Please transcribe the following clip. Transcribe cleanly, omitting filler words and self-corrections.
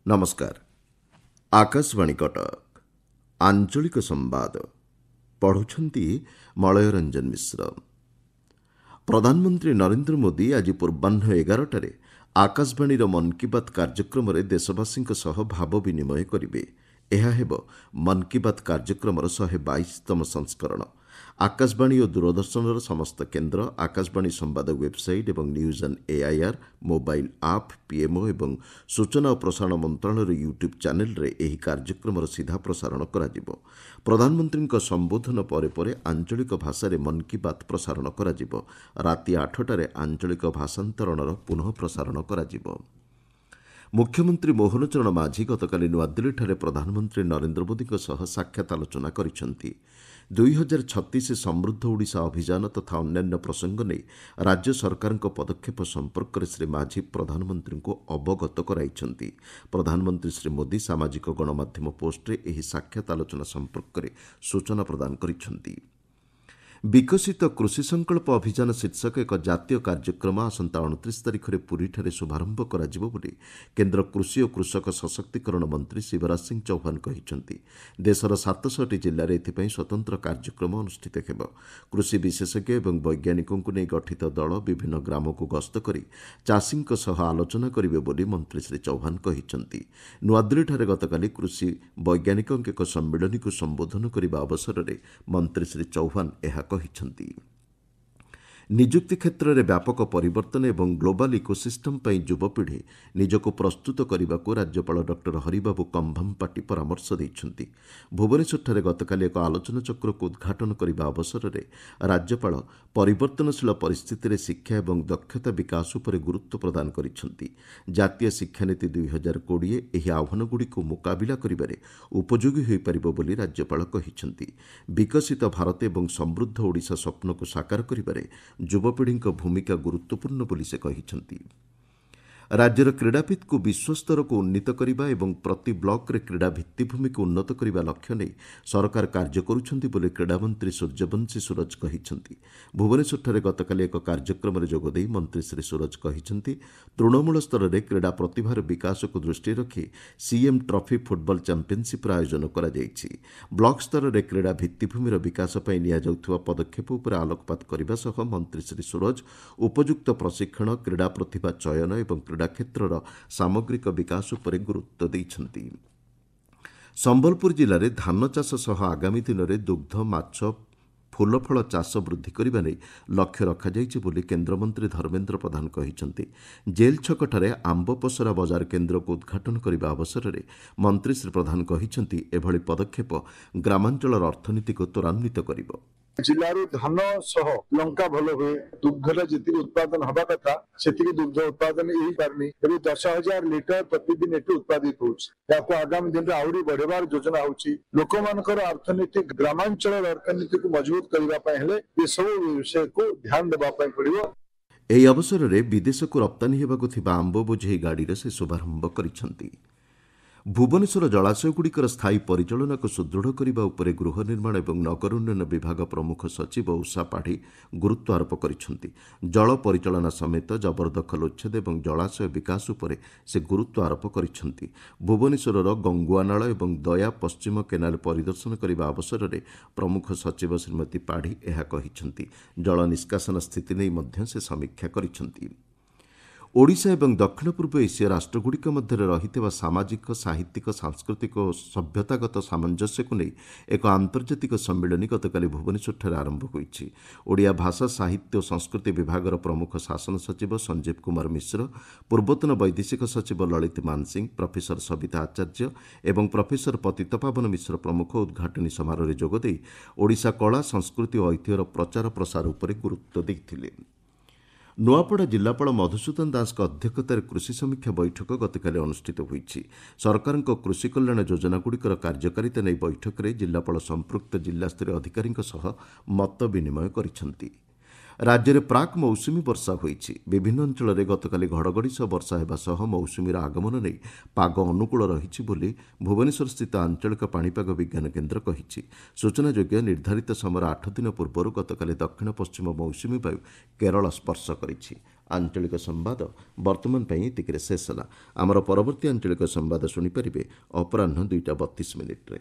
नमस्कार। आकाशवाणी कटक आंचलिक संवाद पढ़ुछंती मलय रंजन मिश्र। प्रधानमंत्री नरेंद्र मोदी आज पूर्वाह्न 11टारे आकाशवाणी मन की बात कार्यक्रम देशवासी भाव विनिमय करेंगे। यह हेब मन की बात कार्यक्रम 122तम संस्करण। आकाशवाणी और दूरदर्शन समस्त केन्द्र, आकाशवाणी संवाद वेबसाइट और न्यूज ऑन एआईआर मोबाइल आप, पीएमओ और सूचना और प्रसारण मंत्रालय यूट्यूब चैनल रे एही कार्यक्रम सीधा प्रसारण करा जिवो। प्रधानमंत्री संबोधन परे परे आंचलिक भाषा मन की बात प्रसारण करा जिवो। राति 8टारे आंचलिक भाषांतरण पुनः प्रसारण करा जिवो। मुख्यमंत्री मोहन चरण माझी गतकाली नुआदिल्लीଠାରେ प्रधानमंत्री नरेंद्र मोदी साक्षात आलोचना କରିଛନ୍ତି। 2036 समृद्ध ओडिशा अभियान तथा अन्यान्य प्रसंग नहीं राज्य सरकार पदक्षेप संपर्क में श्री माझी प्रधानमंत्री को अवगत कराइଛନ୍ତି। प्रधानमंत्री श्री मोदी सामाजिक गणमाध्यम पोस्टरे एही साक्षात आलोचना संपर्क में सूचना प्रदान କରିଛନ୍ତି। विकसित कृषि संकल्प अभियान शीर्षक एक जातीय कार्यक्रम आसंता 29 तारिख में पुरीଠାରେ शुभारंभ कराଯିବ ବୋଲି केन्द्र कृषि और कृषक सशक्तिकरण मंत्री शिवराज सिंह चौहान କହିଛନ୍ତି। देशर 700ଟି जिल्लाରେ एथिପାଇଁ स्वतंत्र कार्यक्रम अनुष्ठित ହେବ। कृषि विशेषज्ञ और वैज्ञानिकों को नहीं गठित दल विभिन्न ग्राम को गस्त कर चाषीଙ୍କ सह आलोचना करेंगे ବୋଲି मंत्री श्री चौहान କହିଛନ୍ତି। नुआदिल्लीଠାରେ गतकाली कृषि वैज्ञानिकों एक सम्मेलन को संबोधन करने अवसर में मंत्री श्री चौहान ଏହା କହିଛନ୍ତି। निजुक्ति क्षेत्र में व्यापक परिवर्तन एवं ग्लोबल इकोसिस्टम पर युवपीढ़ी निजक प्रस्तुत करने को राज्यपाल डॉक्टर हरिबाबू कंभमपाटी परामर्श देइछन्ति। भुवनेश्वर गतकाली एक आलोचना चक्र को उद्घाटन करने अवसर में राज्यपाल परिवर्तनशील परिस्थिति शिक्षा और दक्षता विकास पर गुरुत्व प्रदान करिसेंति। जातीय शिक्षानीति 2020 एही आह्वानगुड़िक मुकाबिला करिबारे उपयोगी होई परिबो बोली राज्यपाल कहिसेंति। विकसित भारत और समृद्ध ओडिशा स्वप्न को साकार करिबारे युवपीढ़ी भूमिका गुरुत्वपूर्ण बोली से कहिसेंति। राज्यर क्रीड़ाविद को विश्वस्तर को उन्नीत करने और प्रति ब्लॉक रे क्रीड़ा भित्तिभूमि को उन्नत करने लक्ष्य नहीं सरकार कार्य करुछन्ति बोली क्रीड़ामंत्री सूर्यवंशी सूरज कहिसेंति। भुवनेश्वर गतकाली एक कार्यक्रम में जोगदे मंत्री श्री सूरज कहिसेंति तृणमूल स्तर में क्रीड़ा प्रतिभार विकास को दृष्टि रखी सीएम ट्रॉफी फुटबॉल चैंपियनशिप आयोजन करा जायछि। ब्लॉक स्तर में क्रीड़ा भित्तिभूमिर विकास पर नियाजाउथुवा पदक्षेप उपर आलोकपात करने सह मंत्री श्री सूरज उपयुक्त प्रशिक्षण, क्रीड़ा प्रतिभा चयन और क्रीड़ा क्षेत्रर सामग्रिक विकास उपर गुरुत्व देइछन्ति। संबलपुर जिले में धान चाष सह आगामी दिन में दुग्ध, माछ, फूलफल चाष वृद्धि करने नहीं लक्ष्य रखाଯାଇଛି बोली केन्द्रमंत्री धर्मेन्द्र प्रधान कहिसेंति। जेल छकଠାରେ आंब पसरा बजार केन्द्र को उद्घाटन करने अवसर में मंत्री श्री प्रधान कहिसेंति एभली पदक्षेप ग्रामांचल अर्थनीति को त्वरान्वित करिबो। जिल्लारू धान सह लंका भल हुए दुग्धर जी उत्पादन हवा कथा से दुग्ध उत्पादन यही पारनी 10,000 लिटर प्रतिदिन एटू उत्पादित होगा। आगामी दिन में आहरी बढ़ेबार योजना होची। लोक मानकर अर्थनीति ग्रामांचल अर्थनीति को मजबूत करने ये सब विषय को ध्यान देवा पड़ो। एही अवसर में विदेश को रप्तानी हेबाकु थिबा आंब बोझेई गाड़ी से शुभारंभ करिसेंति। भुवनेश्वर जलाशयगुड़िकर स्थायी परिचालन को सुदृढ़ करने उपर गृह निर्माण और नगर उन्नयन विभाग प्रमुख सचिव उषा पाढ़ी गुरुत्व आरोप करिसेंति। जल परिचालना समेत जबरदखल उच्छेद और जलाशय विकास उपर से गुरुत्व आरोप करिसेंति। भुवनेश्वर गंगुआनाल और दया पश्चिम केनाल परिदर्शन करने अवसर में प्रमुख सचिव श्रीमती पाढ़ी यह कहिसेंति। जल निष्कासन स्थिति नहीं मध्य से समीक्षा करिसेंति। ओडिशा एवं दक्षिण पूर्व एशिया राष्ट्रगुड़िक मध्य रही सामाजिक, साहित्यिक, सांस्कृतिक और सभ्यतागत सामंजस्य को नहीं एक आंतर्जातिक सम्मेलन गतकाली भुवनेश्वर आरंभ होईछि। ओडिया भाषा, साहित्य और संस्कृति विभाग प्रमुख शासन सचिव संजीव कुमार मिश्र, पूर्वतन वैदेशिक सचिव ललित मानसिंह, प्रोफेसर सविता आचार्य और प्रोफेसर पतितपावन मिश्र प्रमुख उद्घाटनी समारोह में जोगदे ओडिशा कला, संस्कृति और ऐतिह्यर प्रचार प्रसार उपर गुरुत्व देइथिले। नुआपड़ा जिलापाल मधुसूदन दास अध्यक्षतार कृषि समीक्षा बैठक गतकाली अनुष्ठित होईछि। सरकार कृषि कल्याण योजनागुड़िकर कार्यकारिता नहीं बैठक में जिलापाल संपृक्त जिलास्तरीय अधिकारी सह मत विनिमय करिसेंति। राज्य में प्राक मौसुमी वर्षा होईछि। विभिन्न अंचल में गतकाली घड़घड़ी सह वर्षा हेबा सह मौसुमीर आगमन नहीं पाग अनुकूल रहिछि बोली भुवनेश्वर स्थित आंचलिक पाणीपाग विज्ञान केन्द्र कहिछि। सूचनायोग्य निर्धारित समय 8 दिन पूर्व गतकाली दक्षिण पश्चिम मौसुमी वायु केरल स्पर्श करिछि। आंचलिक संवाद वर्तमान ପାଇଁ ଏତିକିରେ ଶେଷ ହେଲା। ଆମର ପରବର୍ତ୍ତୀ ଆଞ୍ଚଳିକ ସମ୍ବାଦ ଶୁଣିପାରିବେ ଅପରାହ୍ନ 2:32 ରେ।